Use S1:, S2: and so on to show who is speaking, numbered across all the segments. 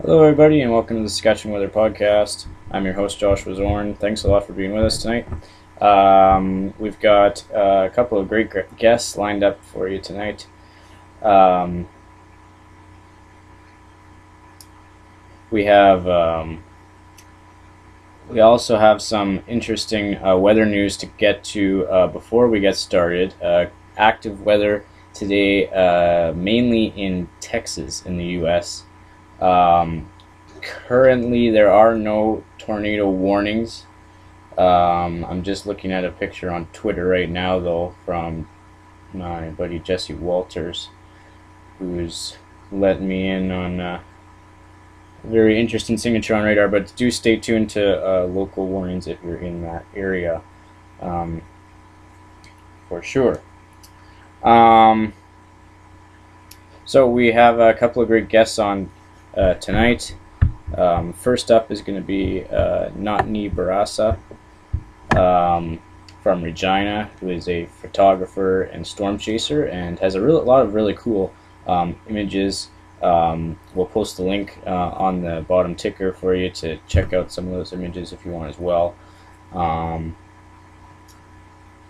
S1: Hello everybody and welcome to the Saskatchewan Weather Podcast. I'm your host Joshua Zorn. Thanks a lot for being with us tonight. We've got a couple of great guests lined up for you tonight. We also have some interesting weather news to get to before we get started. Active weather today, mainly in Texas in the U.S. Currently there are no tornado warnings. I'm just looking at a picture on Twitter right now though from my buddy Jesse Walters, who's let me in on a very interesting signature on radar, but do stay tuned to local warnings if you're in that area, for sure. So we have a couple of great guests on tonight. First up is going to be Notanee Bourassa from Regina, who is a photographer and storm chaser and has a lot of really cool images. We'll post the link on the bottom ticker for you to check out some of those images if you want as well.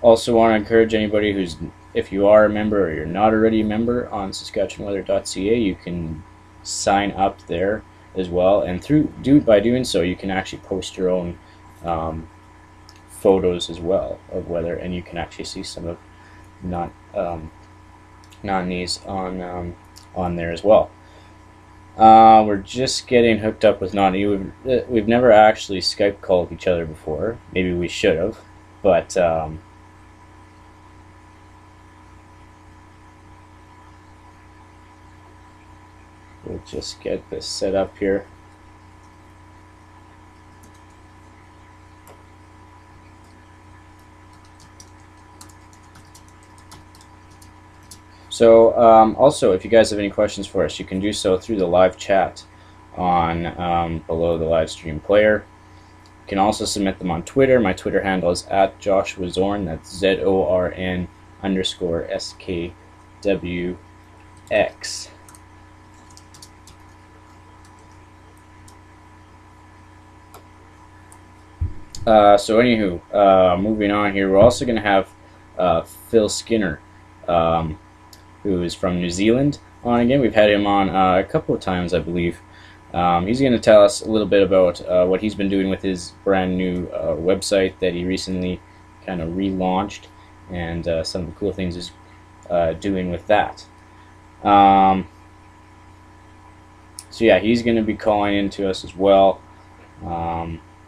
S1: Also want to encourage anybody who's, if you are a member or you're not already a member on SaskatchewanWeather.ca, you can sign up there as well, and by doing so you can actually post your own photos as well of weather, and you can actually see some of Notanee's on there as well. We're just getting hooked up with Notanee. We've never actually Skype called each other before. Maybe we should have, but we'll just get this set up here. So also, if you guys have any questions for us, you can do so through the live chat on below the live stream player. You can also submit them on Twitter. My Twitter handle is @JoshuaZorn. That's ZORN_SKWX. So anywho, moving on here, we're also going to have Phil Skinner, who is from New Zealand, on again. We've had him on a couple of times, I believe. He's going to tell us a little bit about what he's been doing with his brand new website that he recently kind of relaunched, and some of the cool things he's doing with that. So yeah, he's going to be calling in to us as well.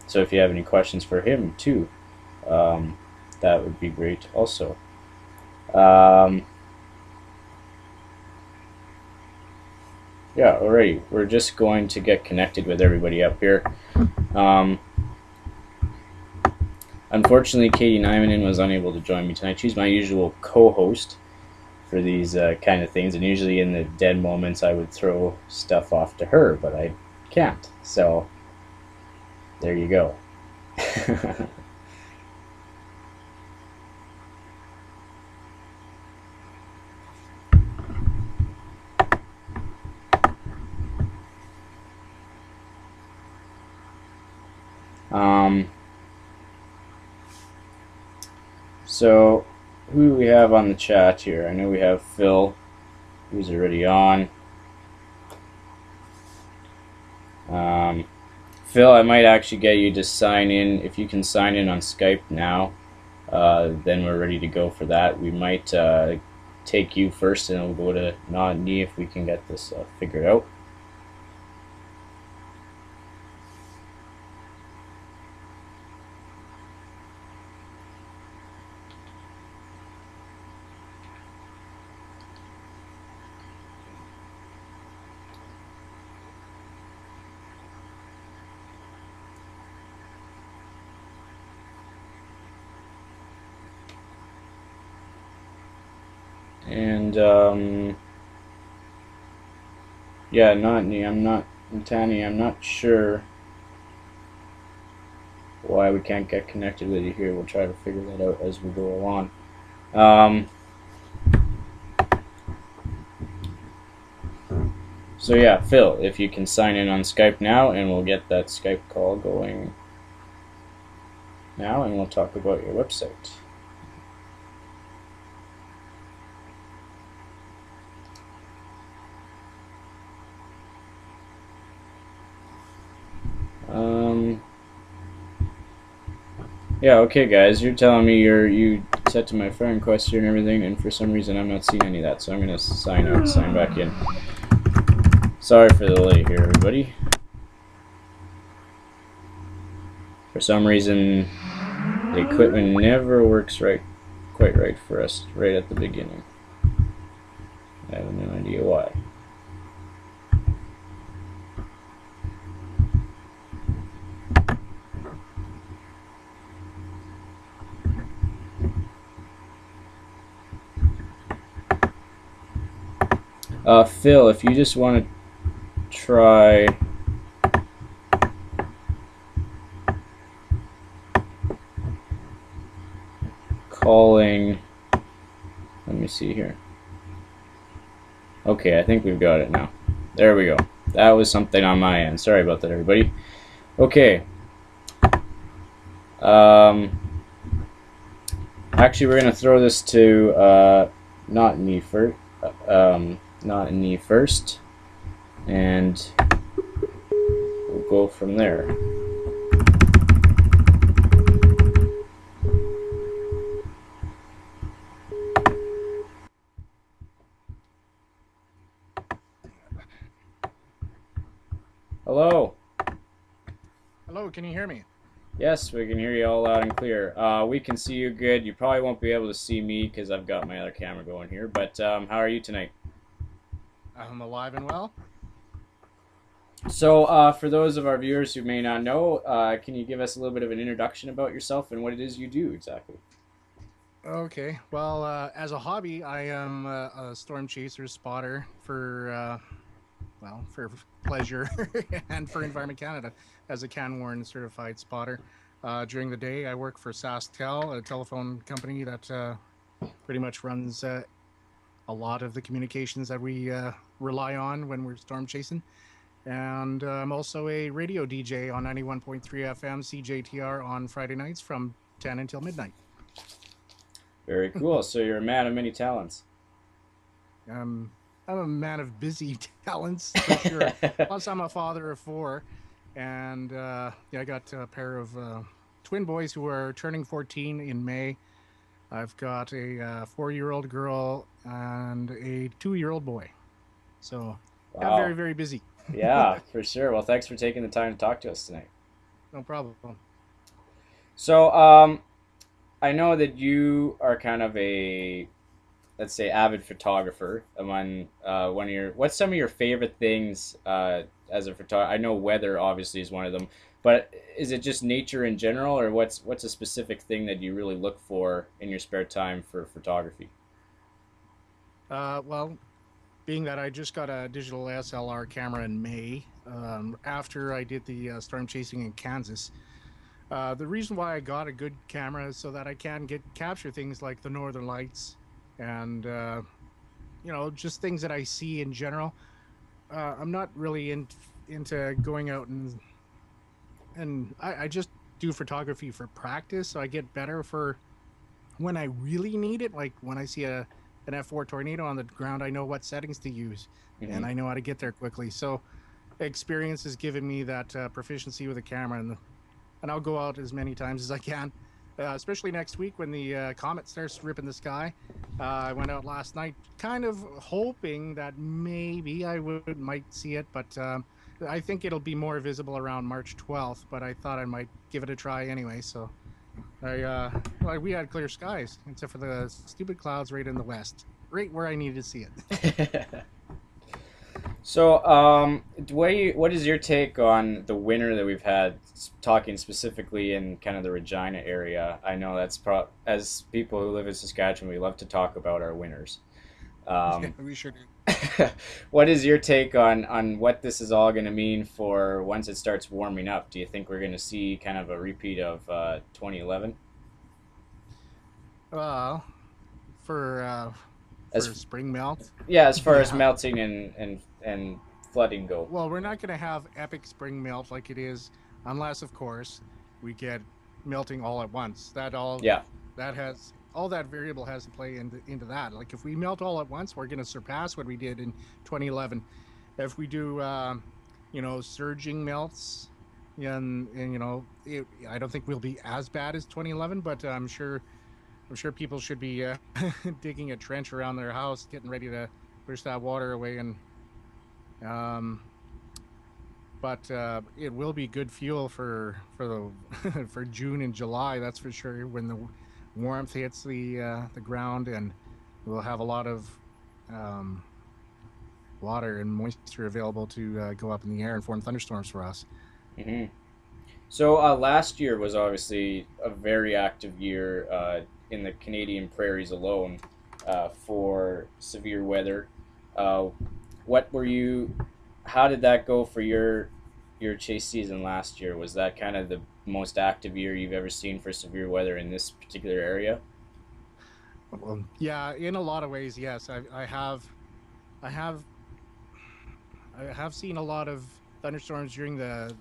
S1: So if you have any questions for him too, that would be great also. Yeah, alrighty. We're just going to get connected with everybody up here. Unfortunately, Katie Nymanen was unable to join me tonight. She's my usual co-host for these kind of things, and usually in the dead moments I would throw stuff off to her, but I can't. So there you go. Um, so, who do we have on the chat here? I know we have Phil, who's already on. Phil, I might actually get you to sign in. If you can sign in on Skype now, then we're ready to go for that. We might take you first, and we'll go to Notanee if we can get this figured out. And yeah, Notanee, I'm not sure why we can't get connected with you here. We'll try to figure that out as we go along. So yeah, Phil, if you can sign in on Skype now, and we'll get that Skype call going now, and we'll talk about your website. Yeah, okay, guys. You're telling me you set to my friend request here and everything, and for some reason I'm not seeing any of that, so I'm gonna sign out, sign back in. Sorry for the delay here, everybody. For some reason, the equipment never works quite right for us right at the beginning. I have no idea why. Phil, if you just want to try calling, let me see here. Okay, I think we've got it now. There we go. That was something on my end. Sorry about that, everybody. Okay. Actually, we're gonna throw this to Notanee first, and we'll go from there. Hello.
S2: Hello, can you hear me?
S1: Yes, we can hear you all loud and clear. We can see you good. You probably won't be able to see me because I've got my other camera going here. But how are you tonight?
S2: I'm alive and well.
S1: So, for those of our viewers who may not know, can you give us a little bit of an introduction about yourself and what it is you do exactly?
S2: Okay, well, as a hobby, I am a storm chaser spotter for pleasure and for Environment Canada as a CanWarn certified spotter. During the day, I work for SaskTel, a telephone company that pretty much runs a lot of the communications that we rely on when we're storm chasing. And I'm also a radio DJ on 91.3 FM CJTR on Friday nights from 10 until midnight.
S1: Very cool. So you're a man of many talents.
S2: I'm a man of busy talents for sure. Plus, I'm a father of four, and yeah, I got a pair of twin boys who are turning 14 in May. I've got a 4-year-old girl and a 2-year-old boy. So, yeah,
S1: Wow.
S2: very, very busy.
S1: Yeah, for sure. Well, thanks for taking the time to talk to us tonight.
S2: No problem.
S1: So, I know that you are kind of a, let's say, avid photographer. Among what's some of your favorite things as a photographer? I know weather obviously is one of them, but is it just nature in general, or what's a specific thing that you really look for in your spare time for photography?
S2: Well, being that I just got a digital SLR camera in May, after I did the storm chasing in Kansas. The reason why I got a good camera is so that I can capture things like the Northern Lights and just things that I see in general. I'm not really into going out and I just do photography for practice, so I get better for when I really need it. Like when I see an F4 tornado on the ground, I know what settings to use,
S1: Hmm.
S2: and I know how to get there quickly. So experience has given me that proficiency with a camera, and I'll go out as many times as I can, especially next week when the comet starts ripping the sky. I went out last night, kind of hoping that maybe I might see it, but I think it'll be more visible around March 12th. But I thought I might give it a try anyway. So like we had clear skies, except for the stupid clouds right in the west, right where I needed to see it.
S1: So, what is your take on the winter that we've had? Talking specifically in kind of the Regina area, I know as people who live in Saskatchewan, we love to talk about our winters.
S2: Yeah,
S1: Um,
S2: we sure do.
S1: what is your take on what this is all going to mean for once it starts warming up? Do you think we're going to see kind of a repeat of 2011?
S2: Well, for
S1: As
S2: spring melt,
S1: Yeah, as far as
S2: yeah.
S1: melting and flooding go.
S2: Well, we're not going to have epic spring melt like it is, unless, of course, we get melting all at once.
S1: Yeah.
S2: That has all that variable has to play into that. Like if we melt all at once, we're going to surpass what we did in 2011. If we do, surging melts, and I don't think we'll be as bad as 2011, but I'm sure people should be digging a trench around their house, getting ready to push that water away, and um, but it will be good fuel for the for June and July. That's for sure. When the warmth hits the ground, and we'll have a lot of um, water and moisture available to go up in the air and form thunderstorms for us.
S1: Hmm. So last year was obviously a very active year in the Canadian prairies alone for severe weather. Uh, what were you? How did that go for your chase season last year? Was that kind of the most active year you've ever seen for severe weather in this particular area?
S2: Well, yeah, in a lot of ways, yes. I have I have seen a lot of thunderstorms during the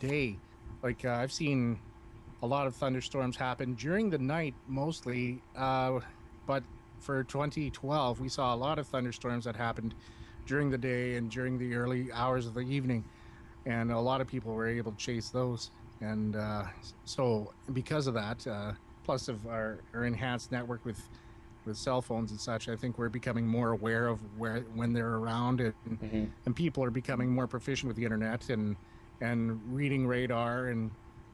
S2: day. Like I've seen a lot of thunderstorms happen during the night mostly. But for 2012, we saw a lot of thunderstorms that happened during the day and during the early hours of the evening, and a lot of people were able to chase those. And so, because of that, plus of our enhanced network with cell phones and such, I think we're becoming more aware of where when they're around,
S1: Hmm.
S2: and people are becoming more proficient with the internet and reading radar. And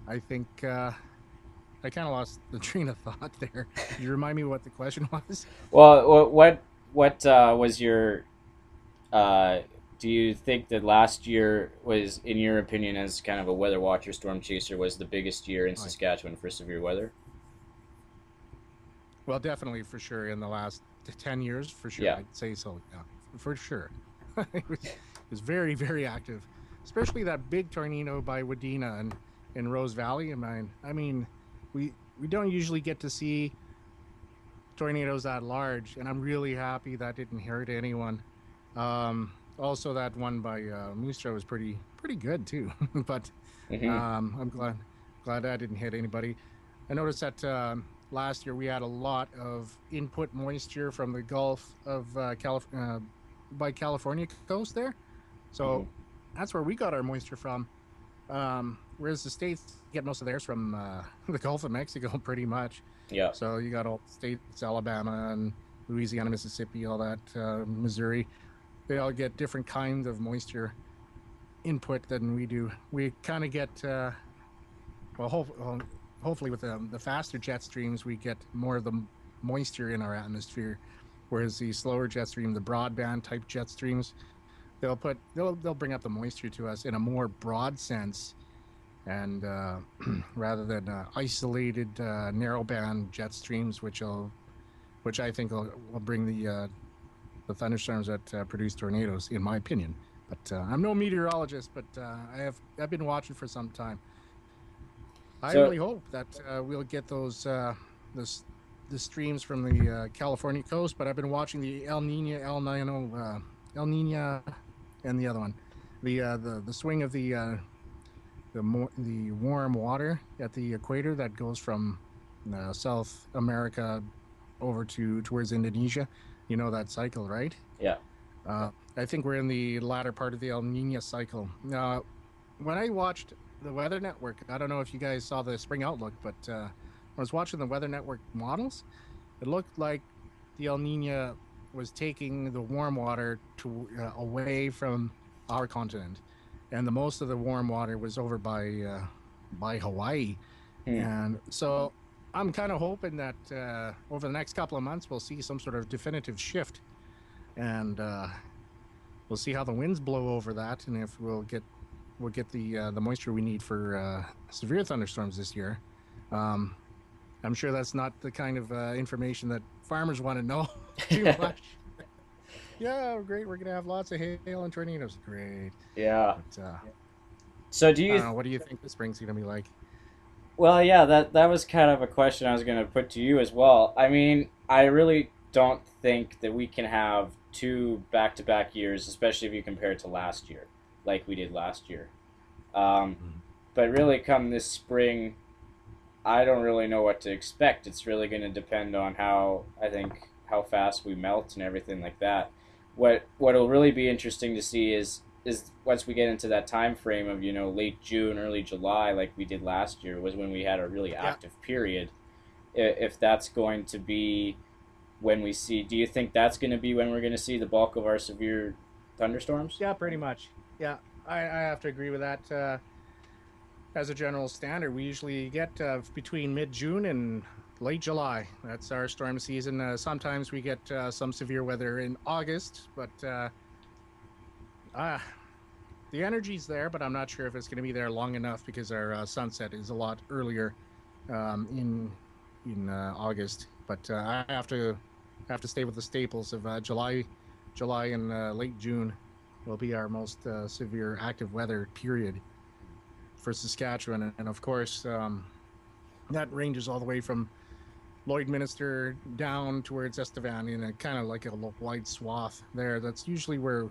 S2: I think I kind of lost the train of thought there. Could you remind me what the question was?
S1: Well, what was your uh, do you think that last year was, in your opinion, as kind of a weather watcher, storm chaser, was the biggest year in
S2: Right.
S1: Saskatchewan for severe weather?
S2: Well, definitely for sure in the last 10 years, for sure.
S1: Yeah.
S2: I'd say so. Yeah, for sure. It was very, very active, especially that big tornado by Wadena and in Rose Valley. I mean, we don't usually get to see tornadoes that large, and I'm really happy that didn't hurt anyone. Also, that one by Moose Jaw was pretty good too. But
S1: Hmm.
S2: I'm glad that didn't hit anybody. I noticed that last year we had a lot of input moisture from the Gulf of by California coast there,
S1: Hmm.
S2: so that's where we got our moisture from. Whereas the states get most of theirs from the Gulf of Mexico, pretty much.
S1: Yeah.
S2: So you got all states, Alabama and Louisiana, Mississippi, all that, Missouri. They all get different kinds of moisture input than we do. We kind of get well, hopefully with the faster jet streams, we get more of the moisture in our atmosphere. Whereas the slower jet stream, the broadband type jet streams, they'll bring up the moisture to us in a more broad sense, and rather than isolated narrowband jet streams, which I think will bring the thunderstorms that produce tornadoes, in my opinion. But I'm no meteorologist, but I've been watching for some time. I
S1: So
S2: really hope that we'll get the streams from the California coast. But I've been watching the El Nino, El Nina, and the other one, the swing of the the warm water at the equator that goes from South America over to towards Indonesia. You know that cycle, right?
S1: Yeah.
S2: I think we're in the latter part of the El Nino cycle. When I watched the Weather Network, I don't know if you guys saw the spring outlook, but when I was watching the Weather Network models, it looked like the El Nino was taking the warm water to away from our continent, and the most of the warm water was over by Hawaii,
S1: Hmm.
S2: and so I'm kind of hoping that over the next couple of months we'll see some sort of definitive shift, and we'll see how the winds blow over that, and if we'll get the moisture we need for severe thunderstorms this year. Um, I'm sure that's not the kind of information that farmers want to know too much. Yeah, great. We're gonna have lots of hail and tornadoes. Great,
S1: Yeah.
S2: but
S1: So do
S2: I
S1: you?
S2: don't know. What do you think the spring's gonna be like?
S1: Well, yeah, that was kind of a question I was going to put to you as well. I mean, I really don't think that we can have two back-to-back years, especially if you compare it to last year, like we did last year. Um,
S2: Mhm.
S1: but really, come this spring, I don't really know what to expect. It's really going to depend on how I think how fast we melt and everything like that. What'll really be interesting to see is once we get into that time frame of late June, early July, like we did last year, was when we had a really
S2: Yeah,
S1: active period. If that's going to be when we see, do you think that's going to be when we're going to see the bulk of our severe thunderstorms?
S2: yeah, pretty much. Yeah, I have to agree with that. As a general standard, we usually get between mid June and late July. That's our storm season. Sometimes we get some severe weather in August, but uh, the energy's there, but I'm not sure if it's going to be there long enough because our sunset is a lot earlier in August. But I have to stay with the staples of July and late June will be our most severe active weather period for Saskatchewan, and of course that ranges all the way from Lloydminster down towards Estevan in a kind of like a wide swath there. That's usually where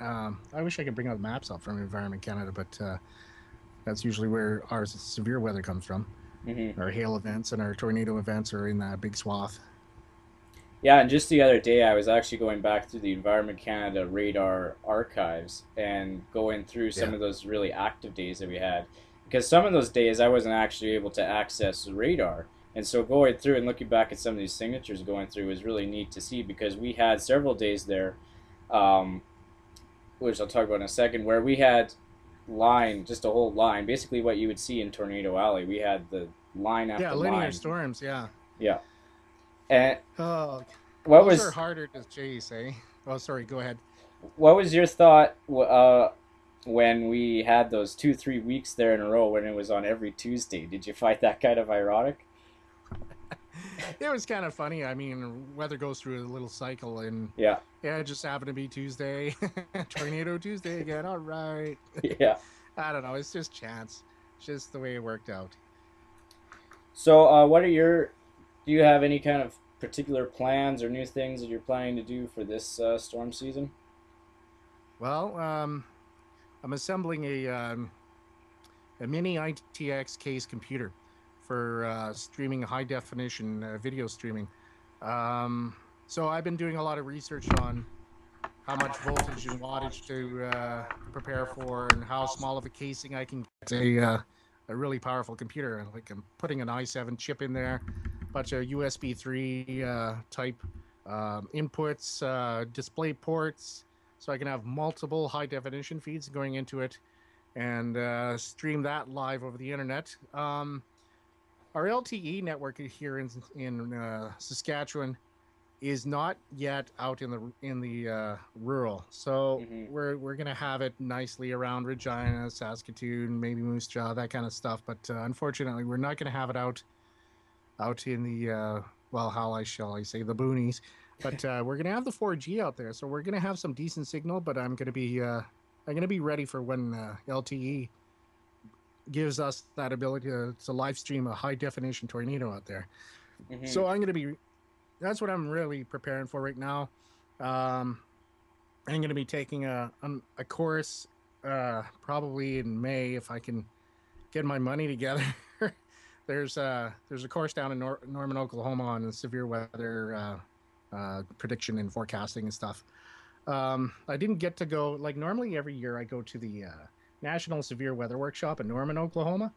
S2: I wish I could bring out maps up from Environment Canada, but that's usually where our severe weather comes from.
S1: Hmm.
S2: Our hail events and our tornado events are in that big swath.
S1: Yeah, and just the other day, I was actually going back through the Environment Canada radar archives and going through some
S2: Yeah.
S1: of those really active days that we had. Because some of those days, I wasn't actually able to access the radar. And so going through and looking back at some of these signatures going through was really neat to see because we had several days there, um, which I'll talk about in a second, where we had just a whole line, basically what you would see in Tornado Alley. We had the line
S2: Yeah,
S1: after
S2: linear
S1: line.
S2: storms. Yeah.
S1: Yeah. And
S2: Oh,
S1: what
S2: those are
S1: was
S2: harder to chase, eh? Oh, sorry. Go ahead.
S1: What was your thought when we had those 2 3 weeks there in a row when it was on every Tuesday? Did you find that kind of ironic?
S2: It was kind of funny. I mean, weather goes through a little cycle, and
S1: Yeah,
S2: yeah, it just happened to be Tuesday, Tornado Tuesday again. All right.
S1: yeah.
S2: I don't know. It's just chance. It's just the way it worked out.
S1: So, what are your? Do you have any kind of particular plans or new things that you're planning to do for this storm season?
S2: Well, I'm assembling a mini ITX case computer for streaming high definition video streaming. Um, so I've been doing a lot of research on how much voltage and wattage to prepare for, and how small of a casing I can get a really powerful computer. Like I'm putting an i7 chip in there, bunch of USB 3 type inputs, display ports, so I can have multiple high definition feeds going into it and stream that live over the internet. Our LTE network here in Saskatchewan is not yet out in the rural. So
S1: Hmm.
S2: we're gonna have it nicely around Regina, Saskatoon, maybe Moose Jaw, that kind of stuff. But unfortunately, we're not gonna have it out in the well, shall I say the boonies. But we're gonna have the 4G out there, so we're gonna have some decent signal. But I'm gonna be ready for when LTE gives us that ability to live stream a high definition tornado out there.
S1: Hmm.
S2: So that's what I'm really preparing for right now. Um, I'm going to be taking a course probably in May if I can get my money together. There's a course down in Norman, Oklahoma on severe weather prediction and forecasting and stuff. I didn't get to go. Like normally every year I go to the National Severe Weather Workshop in Norman, Oklahoma.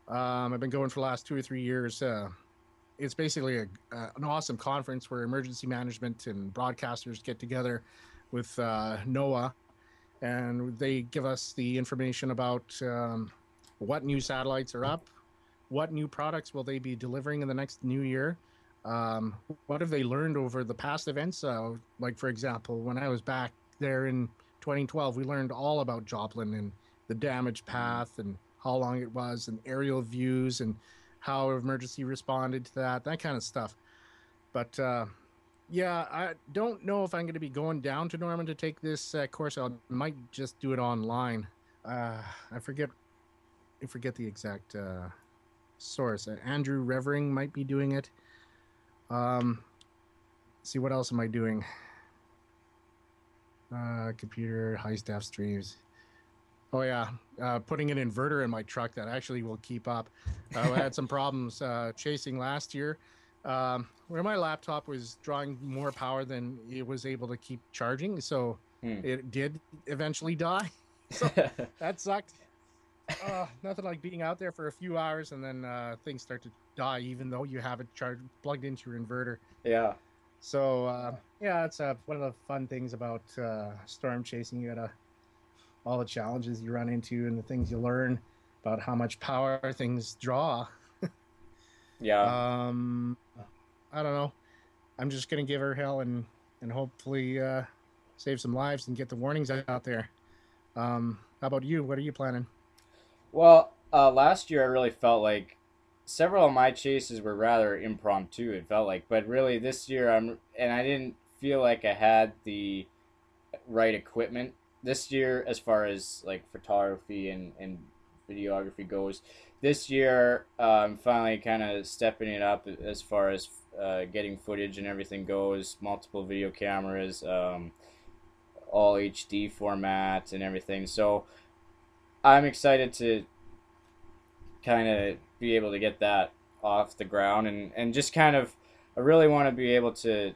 S2: I've been going for the last 2 or 3 years. It's basically an awesome conference where emergency management and broadcasters get together with NOAA, and they give us the information about what new satellites are up, what new products will they be delivering in the next new year, what have they learned over the past events. Like, for example, when I was back there in 2012, we learned all about Joplin and the damage path and how long it was and aerial views and how emergency responded to that kind of stuff. But yeah, I don't know if I'm going to be going down to Norman to take this course. I might just do it online. I forget the exact source. Andrew Revering might be doing it. See, what else am I doing? Computer, high def streams. Oh yeah, putting an inverter in my truck that actually will keep up. I had some problems chasing last year, where my laptop was drawing more power than it was able to keep charging, so it did eventually die. So that sucked. Nothing like being out there for a few hours and then things start to die, even though you have it plugged into your inverter.
S1: Yeah.
S2: So yeah, it's one of the fun things about storm chasing. You gotta all the challenges you run into and the things you learn about how much power things draw.
S1: Yeah.
S2: I don't know. I'm just gonna give her hell and hopefully save some lives and get the warnings out there. How about you? What are you planning?
S1: Well, last year I really felt like several of my chases were rather impromptu. It felt like, but really this year I didn't feel like I had the right equipment this year as far as like photography and videography goes. This year, I'm finally kind of stepping it up as far as getting footage and everything goes. Multiple video cameras, all HD format and everything. So I'm excited to kind of be able to get that off the ground and just kind of, I really want to be able to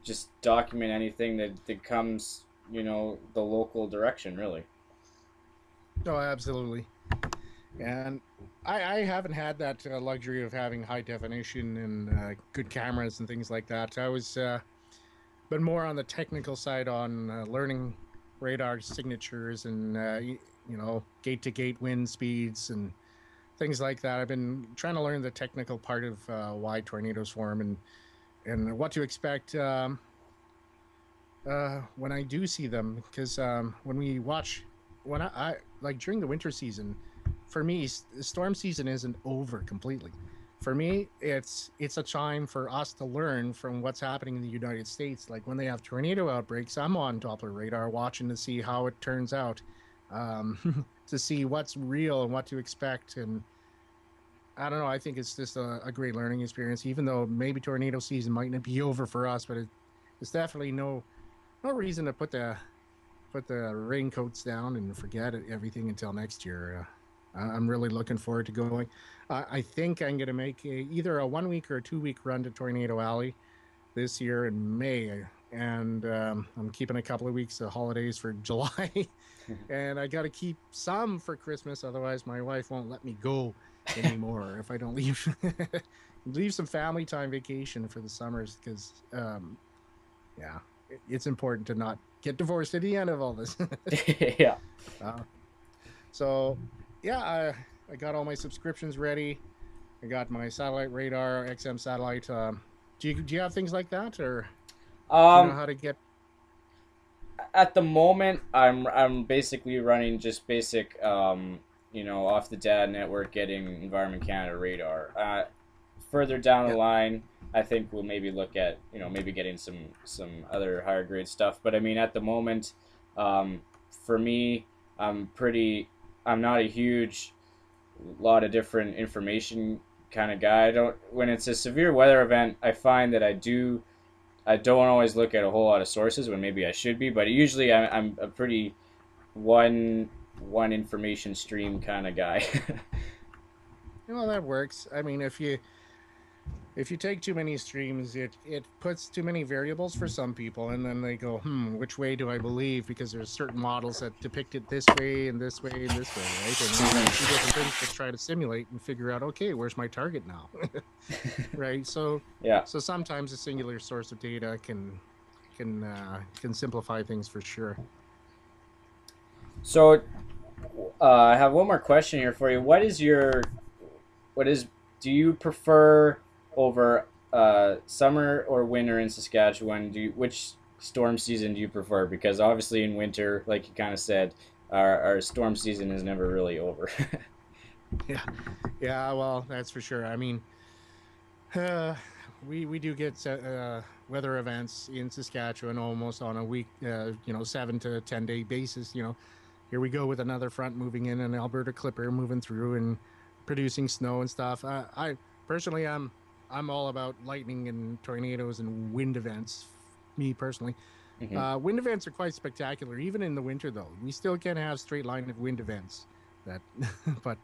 S1: just document anything that comes, the local direction, really.
S2: Oh, absolutely. And I haven't had that luxury of having high definition and good cameras and things like that. I was been more on the technical side on learning radar signatures and gate to gate wind speeds and things like that. I've been trying to learn the technical part of why tornadoes form and what to expect when I do see them. Because when I like during the winter season, for me, the storm season isn't over completely. For me, it's a time for us to learn from what's happening in the United States. Like when they have tornado outbreaks, I'm on Doppler radar watching to see how it turns out, to see what's real and what to expect. And I don't know. I think it's just a great learning experience, even though maybe tornado season might not be over for us, but it's definitely no reason to put the raincoats down and forget everything until next year. I'm really looking forward to going. I think I'm going to make either a 1 week or a 2 week run to Tornado Alley this year in May. And I'm keeping a couple of weeks of holidays for July. And I got to keep some for Christmas. Otherwise, my wife won't let me go anymore if I don't leave some family time vacation for the summers. Because, yeah, it's important to not get divorced at the end of all this.
S1: Yeah.
S2: So, yeah, I got all my subscriptions ready. I got my satellite radar, XM satellite. Do you have things like that, or do you know how to get?
S1: At the moment, I'm basically running just basic, off the data network, getting Environment Canada radar. Further down the line, I think we'll maybe look at maybe getting some other higher grade stuff. But I mean, at the moment, for me, I'm not a huge lot of different information kind of guy. When it's a severe weather event, I find that I don't always look at a whole lot of sources when maybe I should be, but usually I'm a pretty one information stream kind of guy.
S2: Well, that works. I mean, if you take too many streams, it puts too many variables for some people, and then they go, which way do I believe? Because there's certain models that depict it this way and this way and this way, right? And you have two different things to try to simulate and figure out, okay, where's my target now? Right? So
S1: Yeah.
S2: so sometimes a singular source of data can simplify things for sure.
S1: So I have one more question here for you. Do you prefer over summer or winter in Saskatchewan? Which storm season do you prefer? Because obviously in winter, like you kind of said, our storm season is never really over.
S2: Yeah, well, that's for sure. I mean, we do get weather events in Saskatchewan almost on a week, 7 to 10 day basis. Here we go with another front moving in, an Alberta Clipper moving through and producing snow and stuff. I personally, I'm all about lightning and tornadoes and wind events. Me personally, wind events are quite spectacular. Even in the winter, though, we still can have straight line of wind events. But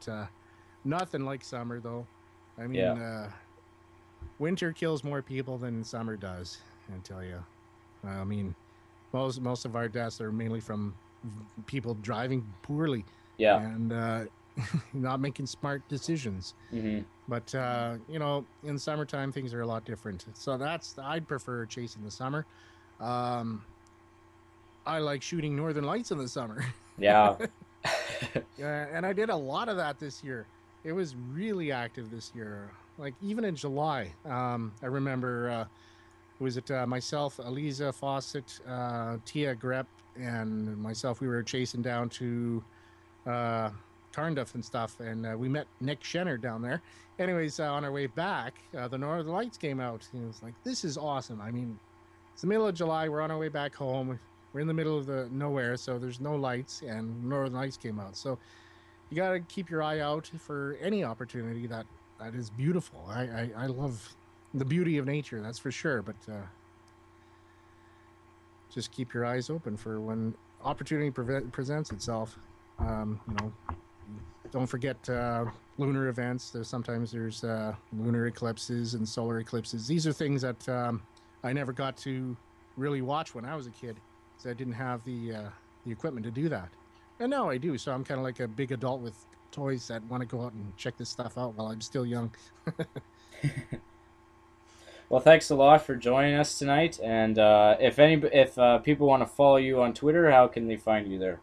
S2: nothing like summer, though. I mean, winter kills more people than summer does. I tell you. I mean, most of our deaths are mainly from people driving poorly.
S1: Yeah.
S2: And not making smart decisions. But in summertime things are a lot different. So I'd prefer chasing the summer. I like shooting northern lights in the summer.
S1: Yeah.
S2: And I did a lot of that this year. It was really active this year. Like even in July, I remember was it myself, Eliza Fawcett, Tia Grepp, and myself. We were chasing down to Carnduff and stuff, and we met Nick Schenner down there. Anyways, on our way back, the Northern Lights came out, and it was like, this is awesome. I mean, it's the middle of July, we're on our way back home, we're in the middle of the nowhere, so there's no lights, and Northern Lights came out. So you got to keep your eye out for any opportunity that is beautiful. I love the beauty of nature, that's for sure, but just keep your eyes open for when opportunity presents itself. Don't forget lunar events. Sometimes there's lunar eclipses and solar eclipses. These are things that I never got to really watch when I was a kid, because I didn't have the equipment to do that. And now I do, so I'm kind of like a big adult with toys that want to go out and check this stuff out while I'm still young.
S1: Well, thanks a lot for joining us tonight. And if people want to follow you on Twitter, how can they find you there?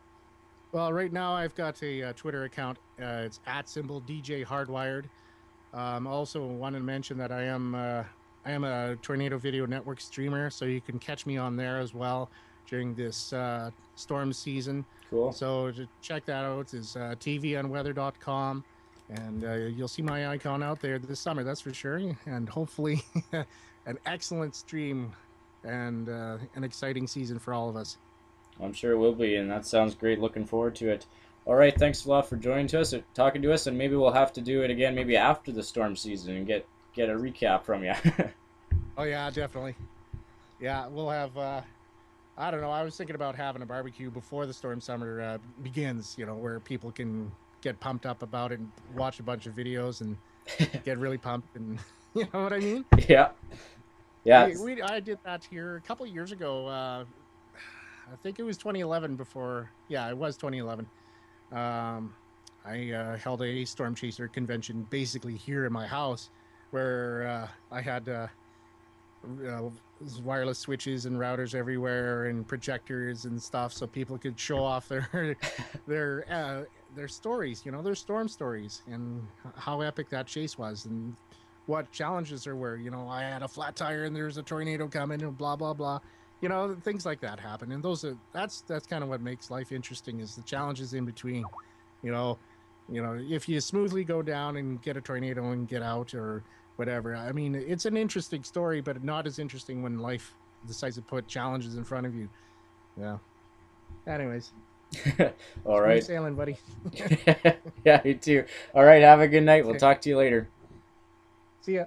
S2: Well, right now I've got a Twitter account. It's @DJ Hardwired. Also want to mention that I am a Tornado Video Network streamer, so you can catch me on there as well during this storm season.
S1: Cool.
S2: So to check that out is tvonweather.com, and you'll see my icon out there this summer, that's for sure, and hopefully an excellent stream and an exciting season for all of us.
S1: I'm sure it will be, and that sounds great. Looking forward to it. All right, thanks a lot for joining us, talking to us, and maybe we'll have to do it again, maybe after the storm season, and get a recap from you.
S2: Oh yeah, definitely. Yeah, we'll have. I don't know. I was thinking about having a barbecue before the storm summer begins. Where people can get pumped up about it and watch a bunch of videos and get really pumped, and you know what I mean?
S1: Yeah. Yeah.
S2: I did that here a couple of years ago. I think it was 2011 before. Yeah, it was 2011. I held a storm chaser convention basically here in my house, where I had wireless switches and routers everywhere and projectors and stuff, so people could show off their stories, their storm stories, and how epic that chase was and what challenges there were. I had a flat tire and there's a tornado coming and blah blah blah. Things like that happen, and that's kind of what makes life interesting, is the challenges in between. If you smoothly go down and get a tornado and get out or whatever, I mean, it's an interesting story, but not as interesting when life decides to put challenges in front of you. Yeah. Anyways.
S1: All right.
S2: Smooth sailing, buddy.
S1: Yeah, you too. All right. Have a good night. We'll talk to you later.
S2: See ya.